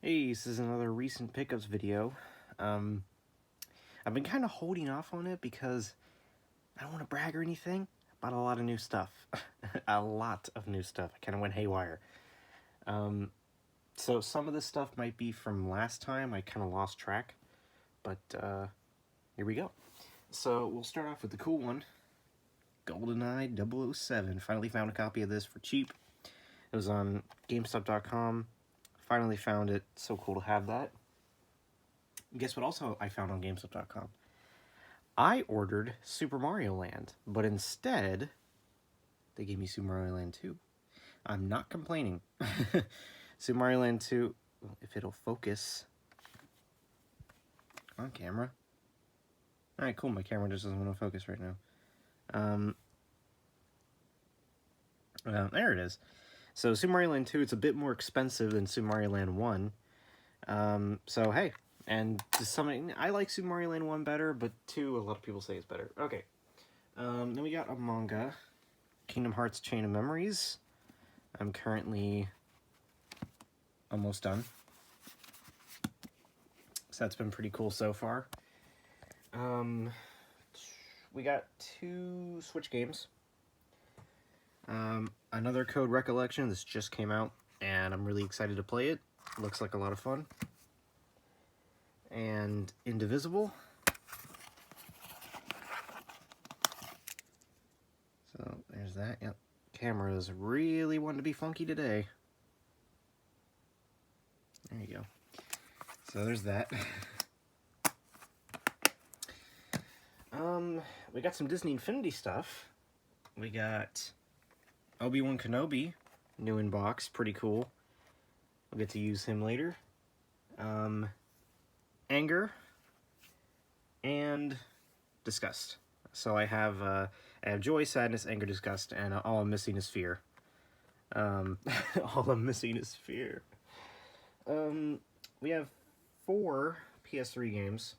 Hey, this is another recent pickups video. I've been kind of holding off on it because I don't want to brag or anything. I bought a lot of new stuff. A lot of new stuff. I kind of went haywire. So some of this stuff might be from last time. I kind of lost track. But here we go. So we'll start off with the cool one. GoldenEye 007. Finally found a copy of this for cheap. It was on GameStop.com. Finally found it. So cool to have that. Guess what also I found on GameStop.com? I ordered Super Mario Land, but instead, they gave me Super Mario Land 2. I'm not complaining. Super Mario Land 2, if it'll focus. Come on, camera. Alright, cool. My camera just doesn't want to focus right now. There it is. So Super Mario Land 2, it's a bit more expensive than Super Mario Land 1. So hey, and to some, I like Super Mario Land 1 better, but 2, a lot of people say it's better. Okay. Then we got a manga, Kingdom Hearts Chain of Memories. I'm currently almost done. So that's been pretty cool so far. We got 2 Switch games. Another Code Recollection. This just came out, and I'm really excited to play it. Looks like a lot of fun. And Indivisible. So there's that. Yep. Camera's really wanting to be funky today. There you go. So there's that. We got some Disney Infinity stuff. We got Obi-Wan Kenobi, new in box, pretty cool. We'll get to use him later. Anger and Disgust. So I have joy, sadness, anger, disgust, and all I'm missing is fear. All I'm missing is fear. We have 4 PS3 games.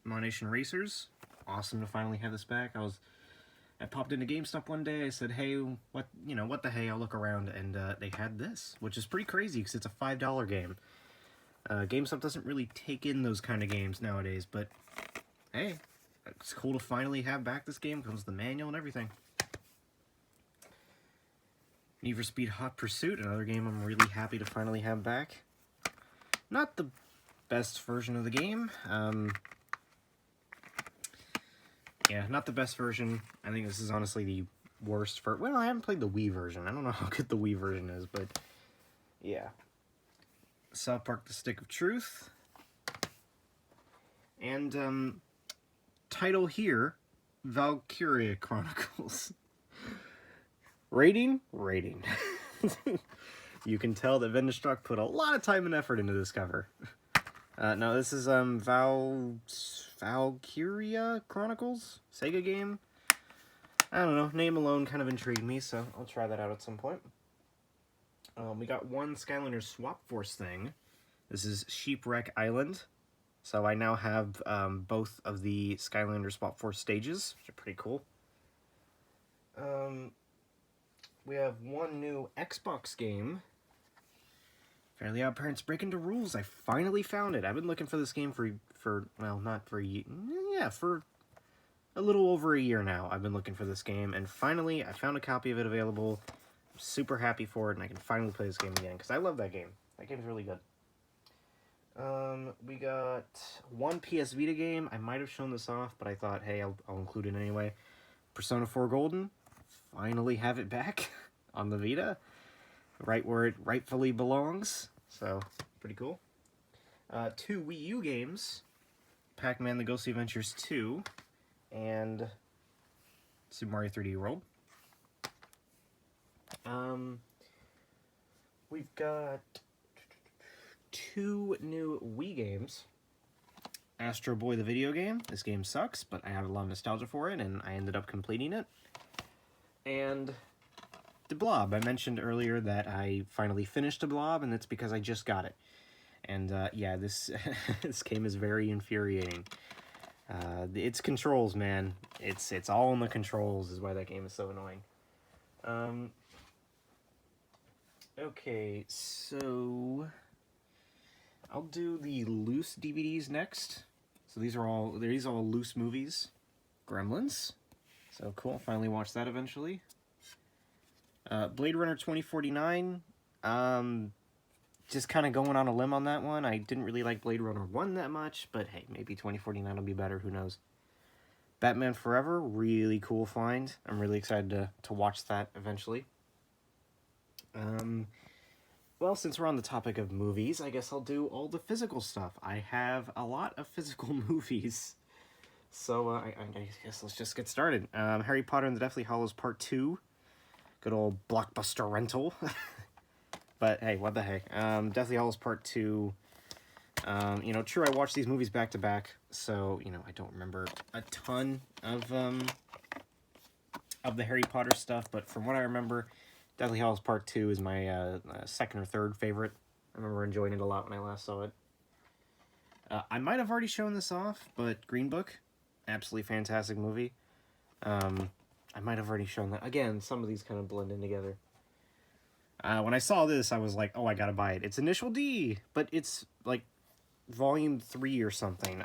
Nation Racers. Awesome to finally have this back. I popped into GameStop one day. I said, "Hey, what the hey?" I'll look around, and they had this, which is pretty crazy because it's a $5 game. GameStop doesn't really take in those kind of games nowadays, but hey, it's cool to finally have back this game. Comes with the manual and everything. Need for Speed Hot Pursuit, another game I'm really happy to finally have back. Not the best version of the game. Yeah, not the best version. I think this is honestly the worst for... Well, I haven't played the Wii version. I don't know how good the Wii version is, but... Yeah. South Park: The Stick of Truth. And, title here, Valkyria Chronicles. Rating? Rating. You can tell that Vendestruck put a lot of time and effort into this cover. No, this is, Valkyria Chronicles? Sega game? I don't know. Name alone kind of intrigued me, so I'll try that out at some point. We got one Skylanders Swap Force thing. This is Shipwreck Island. So I now have both of the Skylanders Swap Force stages, which are pretty cool. We have one new Xbox game. Fairly Odd Parents Break Into Rules. I finally found it. I've been looking for this game for well, not for a year. Yeah, for a little over a year now. I've been looking for this game, and finally I found a copy of it available. I'm super happy for it, and I can finally play this game again, because I love that game. That game's really good. We got one PS Vita game. I might have shown this off, but I thought, hey, I'll include it anyway. Persona 4 Golden. Finally have it back on the Vita. Right where it rightfully belongs. So, pretty cool. 2 Wii U games. Pac-Man: The Ghostly Adventures 2. And Super Mario 3D World. We've got 2 new Wii games. Astro Boy the video game. This game sucks, but I have a lot of nostalgia for it, and I ended up completing it. And The Blob. I mentioned earlier that I finally finished The Blob, and that's because I just got it. And yeah, this this game is very infuriating. It's controls, man. It's all in the controls is why that game is so annoying. Okay, so I'll do the loose DVDs next. So these are all loose movies. Gremlins. So cool, finally watched that eventually. Blade Runner 2049. Just kind of going on a limb on that one. I didn't really like Blade Runner 1 that much, but hey, maybe 2049 will be better, who knows. Batman Forever, really cool find. I'm really excited to watch that eventually. Well, since we're on the topic of movies, I guess I'll do all the physical stuff. I have a lot of physical movies. So, I guess let's just get started. Harry Potter and the Deathly Hallows Part 2. Good old blockbuster rental. But, hey, what the heck. Deathly Hallows Part 2. True, I watched these movies back to back, so, I don't remember a ton of the Harry Potter stuff, but from what I remember, Deathly Hallows Part 2 is my second or third favorite. I remember enjoying it a lot when I last saw it. I might have already shown this off, but Green Book, absolutely fantastic movie. I might have already shown that. Again, some of these kind of blend in together. When I saw this, I was like, oh, I gotta buy it. It's Initial D, but it's like volume 3 or something.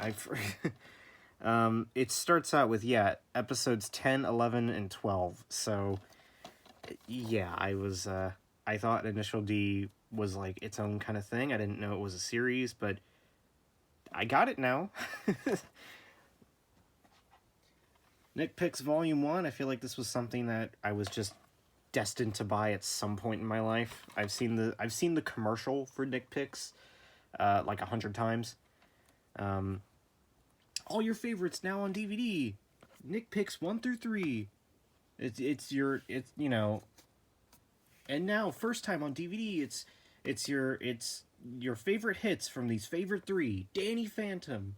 It starts out with, episodes 10, 11, and 12. So, yeah, I thought Initial D was like its own kind of thing. I didn't know it was a series, but I got it now. Nick Picks Volume 1, I feel like this was something that I was just destined to buy at some point in my life. I've seen the commercial for Nick Picks like 100 times. All your favorites now on DVD. Nick Picks 1 through 3. It's and now first time on DVD. It's your favorite hits from these favorite 3. Danny Phantom.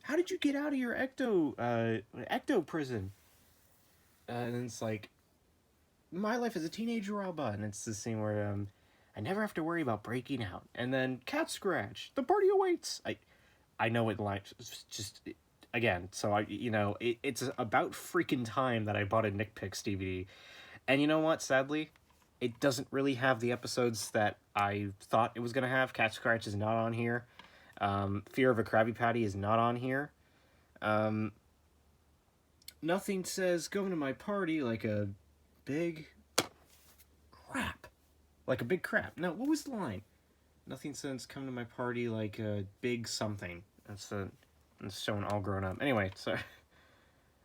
How did you get out of your ecto prison? And it's like, My Life as a Teenage Robot, and it's the scene where I never have to worry about breaking out. And then Cat Scratch, The Party Awaits. I know it like just again. So it's about freaking time that I bought a Nick Picks DVD. And you know what? Sadly, it doesn't really have the episodes that I thought it was gonna have. Cat Scratch is not on here. Fear of a Krabby Patty is not on here. Nothing says going to my party like a big crap. Like a big crap. No, what was the line? Nothing says come to my party like a big something. That's showing all grown up. Anyway, sorry.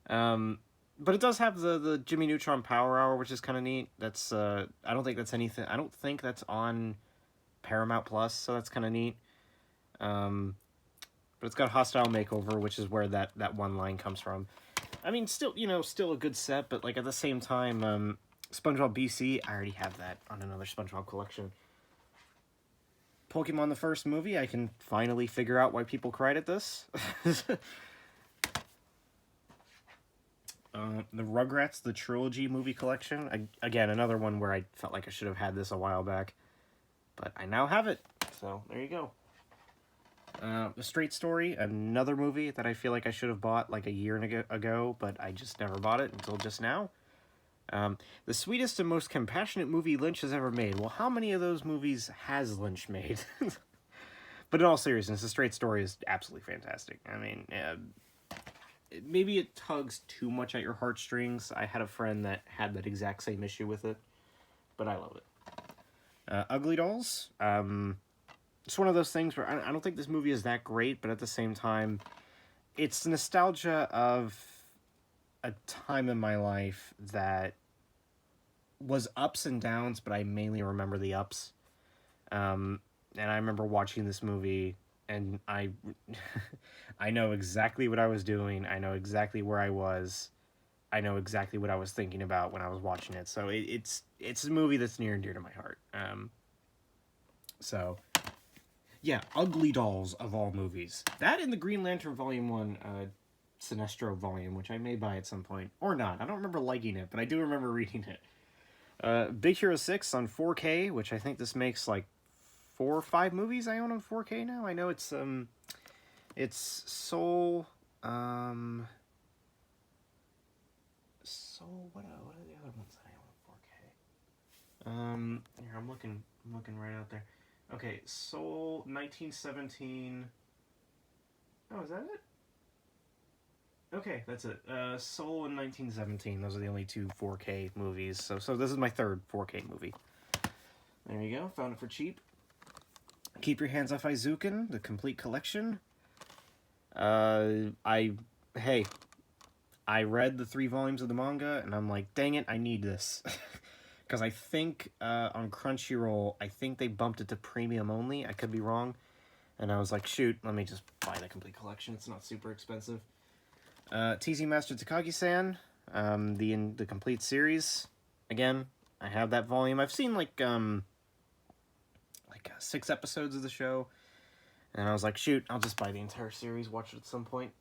But it does have the Jimmy Neutron Power Hour, which is kind of neat. That's I don't think that's on Paramount Plus, so that's kind of neat. But it's got Hostile Makeover, which is where that one line comes from. I mean, still a good set, but like at the same time, SpongeBob BC, I already have that on another SpongeBob collection. Pokemon the first movie, I can finally figure out why people cried at this. The Rugrats, the trilogy movie collection. Again, another one where I felt like I should have had this a while back. But I now have it, so there you go. The Straight Story, another movie that I feel like I should have bought like a year ago, but I just never bought it until just now. The sweetest and most compassionate movie Lynch has ever made. Well, how many of those movies has Lynch made? But in all seriousness, The Straight Story is absolutely fantastic. I mean, maybe it tugs too much at your heartstrings. I had a friend that had that exact same issue with it, but I love it. Ugly Dolls. It's one of those things where I don't think this movie is that great, but at the same time, it's nostalgia of a time in my life that was ups and downs, but I mainly remember the ups. And I remember watching this movie, and I know exactly what I was doing. I know exactly where I was. I know exactly what I was thinking about when I was watching it. So it's a movie that's near and dear to my heart. So yeah, Ugly Dolls of all movies. That and the Green Lantern Volume 1 Sinestro volume, which I may buy at some point. Or not. I don't remember liking it, but I do remember reading it. Big Hero 6 on 4K, which I think this makes like 4 or 5 movies I own on 4K now. I know it's Soul, what are the other ones that I own on 4K? Here, I'm looking right out there. Okay, Soul 1917. Oh, is that it? Okay, that's it. Soul in 1917. Those are the only two 4K movies. So this is my third 4K movie. There you go. Found it for cheap. Keep Your Hands Off Izuken, the complete collection. Hey, I read the 3 volumes of the manga, and I'm like, dang it, I need this. Because I think on Crunchyroll, I think they bumped it to premium only. I could be wrong. And I was like, shoot, let me just buy the complete collection. It's not super expensive. TZ Master Takagi-san, the complete series. Again, I have that volume. I've seen like 6 episodes of the show. And I was like, shoot, I'll just buy the entire series, watch it at some point.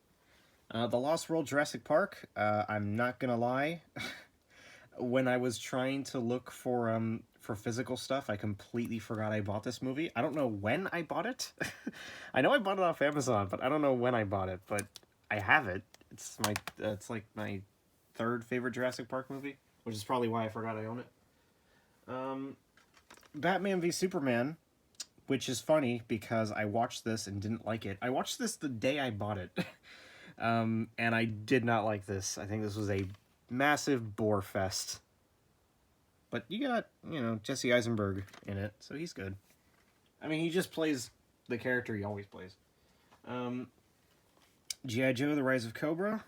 The Lost World Jurassic Park, I'm not gonna lie. When I was trying to look for physical stuff, I completely forgot I bought this movie. I don't know when I bought it. I know I bought it off Amazon, but I don't know when I bought it. But I have it. It's like my 3rd favorite Jurassic Park movie, which is probably why I forgot I own it. Batman v Superman, which is funny because I watched this and didn't like it. I watched this the day I bought it, and I did not like this. I think this was a massive bore fest. But you got, Jesse Eisenberg in it, so he's good. I mean, he just plays the character he always plays. G.I. Joe, The Rise of Cobra.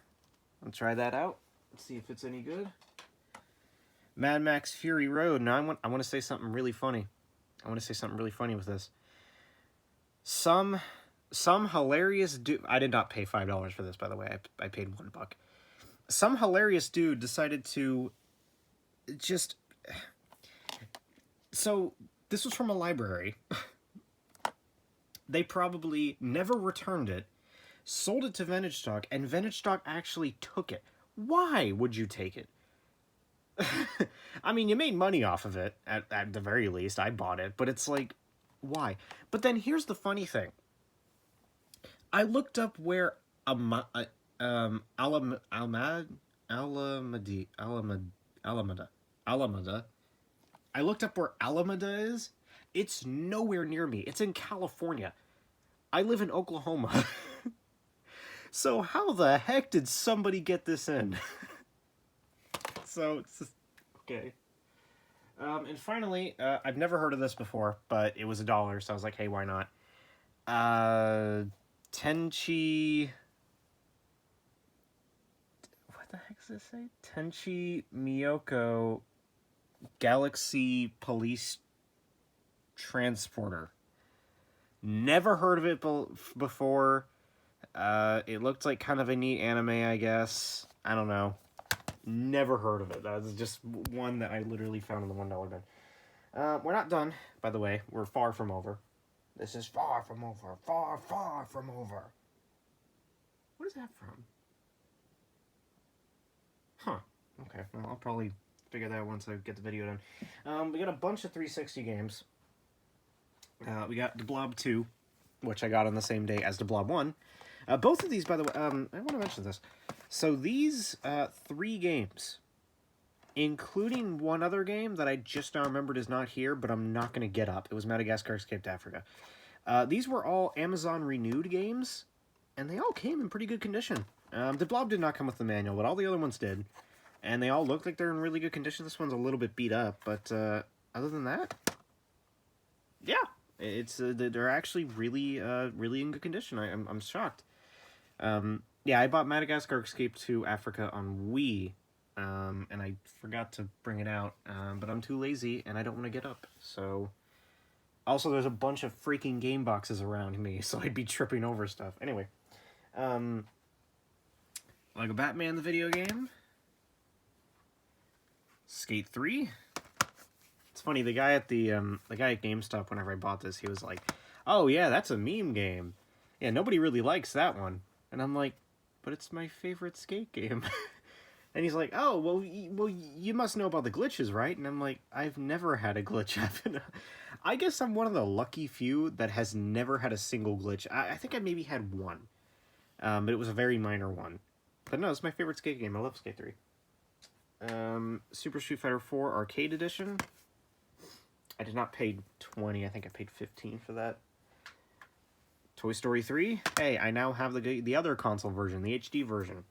I'll try that out. Let's see if it's any good. Mad Max Fury Road. Now I want to say something really funny. I want to say something really funny with this. Some hilarious dude... I did not pay $5 for this, by the way. I paid $1. Some hilarious dude decided to just... So, this was from a library. They probably never returned it, sold it to Vintage Stock, and Vintage Stock actually took it. Why would you take it? I mean, you made money off of it, at the very least. I bought it, but it's like, why? But then here's the funny thing. I looked up where Alameda. I looked up where Alameda is. It's nowhere near me. It's in California. I live in Oklahoma. So how the heck did somebody get this in? So it's just, okay. And finally, I've never heard of this before, but it was $1, so I was like, hey, why not? Tenchi... What the heck does this say? Tenchi Miyoko Galaxy Police Transporter. Never heard of it before. It looked like kind of a neat anime, I guess. I don't know. Never heard of it. That's just one that I literally found in the $1 bin. We're not done, by the way. We're far from over. This is far from over. Far, far from over. What is that from? Huh. Okay. Well, I'll probably figure that out once I get the video done. We got a bunch of 360 games. We got The Blob 2, which I got on the same day as The Blob 1. Both of these, by the way, I want to mention this. So these 3 games, including one other game that I just now remembered is not here, but I'm not going to get up. It was Madagascar Escape to Africa. These were all Amazon renewed games, and they all came in pretty good condition. The Blob did not come with the manual, but all the other ones did. And they all look like they're in really good condition. This one's a little bit beat up, but other than that, yeah, it's they're actually really in good condition. I'm shocked. Yeah, I bought Madagascar Escape to Africa on Wii, and I forgot to bring it out, but I'm too lazy and I don't want to get up. So, also there's a bunch of freaking game boxes around me, so I'd be tripping over stuff. Anyway, Lego Batman the video game. Skate 3. It's funny, the guy at GameStop, whenever I bought this, he was like, "Oh yeah, that's a meme game. Yeah, nobody really likes that one." And I'm like, "But it's my favorite skate game." And he's like, "Oh, well, you must know about the glitches, right?" And I'm like, "I've never had a glitch happen." I guess I'm one of the lucky few that has never had a single glitch. I think I maybe had one, but it was a very minor one. But no, it's my favorite skate game. I love Skate 3. Super Street Fighter 4 Arcade Edition. I did not pay 20. I think I paid 15 for that. Toy Story 3. Hey, I now have the other console version, the HD version.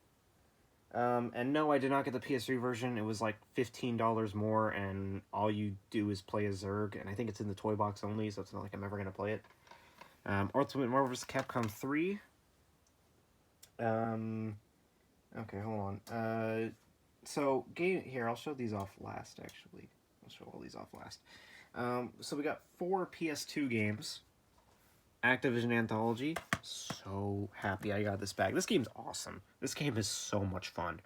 And no, I did not get the PS3 version. It was like $15 more, and all you do is play as Zurg, and I think it's in the toy box only, so it's not like I'm ever going to play it. Ultimate Marvel vs. Capcom 3. Okay, hold on. So, here, I'll show these off last, actually. I'll show all these off last. So we got 4 PS2 games. Activision Anthology. So happy I got this bag. This game's awesome. This game is so much fun.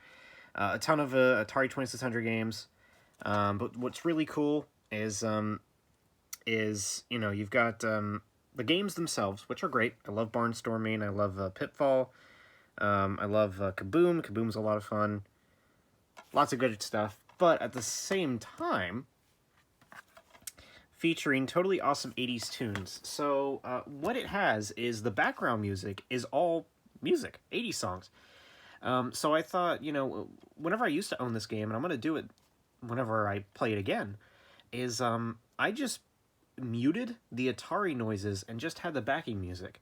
A ton of Atari 2600 games. But what's really cool is you know, you've got the games themselves, which are great. I love Barnstorming. I love Pitfall. I love Kaboom. Kaboom's a lot of fun. Lots of good stuff. But at the same time, featuring totally awesome 80s tunes. So what it has is the background music is all music, 80s songs. So I thought, you know, whenever I used to own this game, and I'm going to do it whenever I play it again, is I just muted the Atari noises and just had the backing music.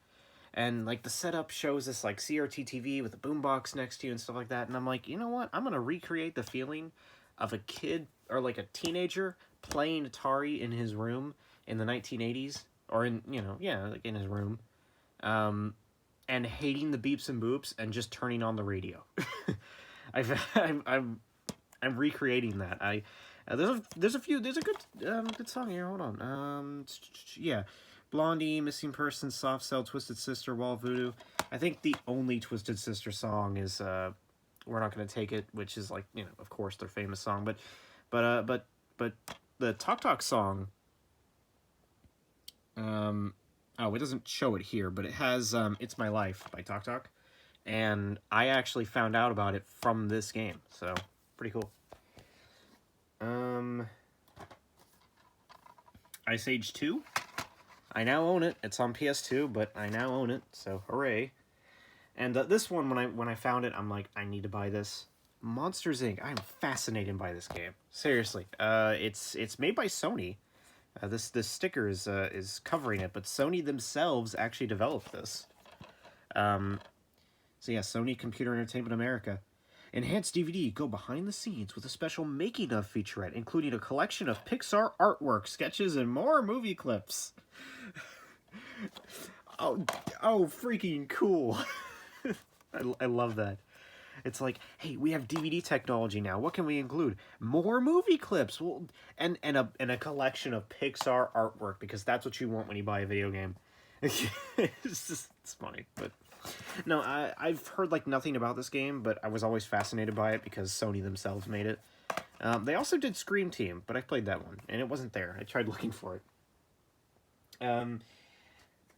And, like, the setup shows this, like, CRT TV with a boombox next to you and stuff like that. And I'm like, you know what? I'm going to recreate the feeling of a kid, or, like, a teenager playing Atari in his room in the 1980s. Or in, you know, yeah, like, in his room. And hating the beeps and boops and just turning on the radio. I'm recreating that. There's a good song here. Hold on. Yeah. Blondie, Missing Person, Soft Cell, Twisted Sister, Wall Voodoo. I think the only Twisted Sister song is We're Not Gonna Take It, which is, like, you know, of course their famous song, but the Talk Talk song, it doesn't show it here, but it has It's My Life by Talk Talk, and I actually found out about it from this game, so pretty cool. Ice Age 2. I now own it. It's on PS2, but I now own it, so hooray. And this one, when I found it, I'm like, I need to buy this. Monsters, Inc. I'm fascinated by this game. Seriously. It's made by Sony. This sticker is covering it, but Sony themselves actually developed this. So yeah, Sony Computer Entertainment America. Enhanced DVD, go behind the scenes with a special making of featurette, including a collection of Pixar artwork, sketches, and more movie clips. Oh, freaking cool. I love that. It's like, hey, we have DVD technology now. What can we include? More movie clips. Well, and a collection of Pixar artwork, because that's what you want when you buy a video game. It's funny, but no, I've heard like nothing about this game, but I was always fascinated by it because Sony themselves made it. They also did Scream Team, but I played that one and it wasn't there. I tried looking for it.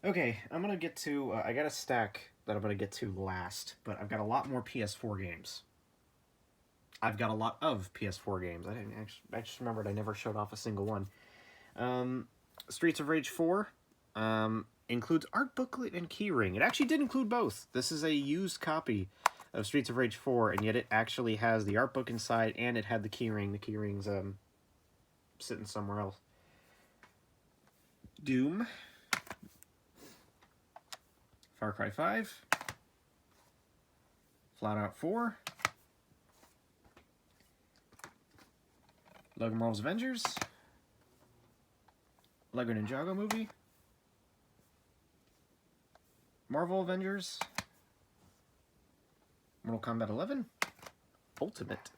Okay, I'm gonna get to. I got a stack that I'm gonna get to last, but I've got a lot more PS4 games. I've got a lot of PS4 games. I just remembered I never showed off a single one. Streets of Rage 4 includes art booklet and keyring. It actually did include both. This is a used copy of Streets of Rage 4, and yet it actually has the art book inside, and it had the keyring. The keyring's sitting somewhere else. Doom. Far Cry 5. Fallout 4. Lego Marvel's Avengers. Lego Ninjago movie. Marvel Avengers. Mortal Kombat 11. Ultimate.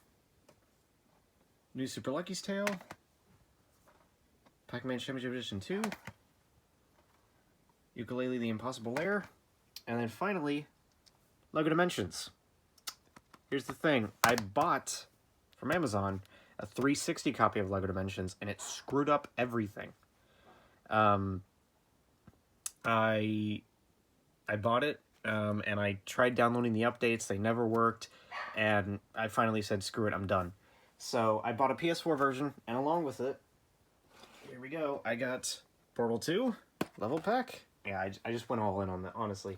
New Super Lucky's Tale. Pac-Man Championship Edition 2. Yooka-Laylee The Impossible Lair. And then finally, Lego Dimensions. Here's the thing. I bought, from Amazon, a 360 copy of Lego Dimensions, and it screwed up everything. I bought it, and I tried downloading the updates. They never worked, and I finally said, screw it, I'm done. So I bought a PS4 version, and along with it, here we go, I got Portal 2, level pack. Yeah, I just went all in on that, honestly.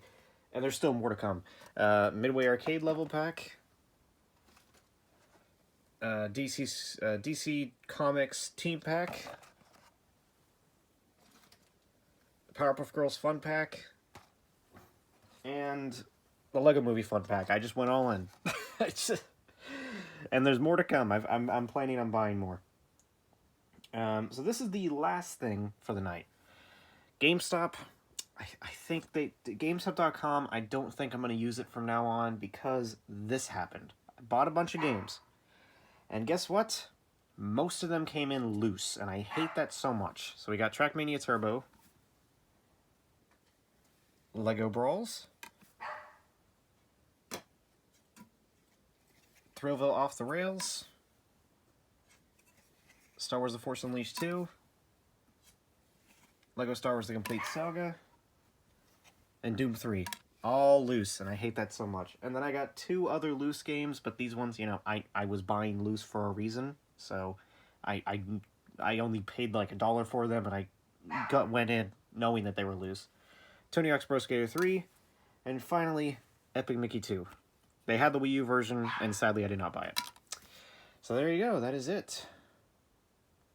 And there's still more to come. Midway Arcade level pack. DC Comics team pack. Powerpuff Girls Fun Pack, and the Lego Movie Fun Pack. I just went all in. And there's more to come. I'm planning on buying more. So this is the last thing for the night. GameStop. I think GameStop.com, I don't think I'm going to use it from now on because this happened. I bought a bunch of games. And guess what? Most of them came in loose, and I hate that so much. So we got Trackmania Turbo, Lego Brawls, Thrillville Off the Rails, Star Wars The Force Unleashed 2, Lego Star Wars The Complete Saga, and Doom 3. All loose, and I hate that so much. And then I got 2 other loose games, but these ones, you know, I was buying loose for a reason. So I only paid like $1 for them, and I went in knowing that they were loose. Tony Hawk's Pro Skater 3, and finally, Epic Mickey 2. They had the Wii U version, and sadly I did not buy it. So there you go, that is it.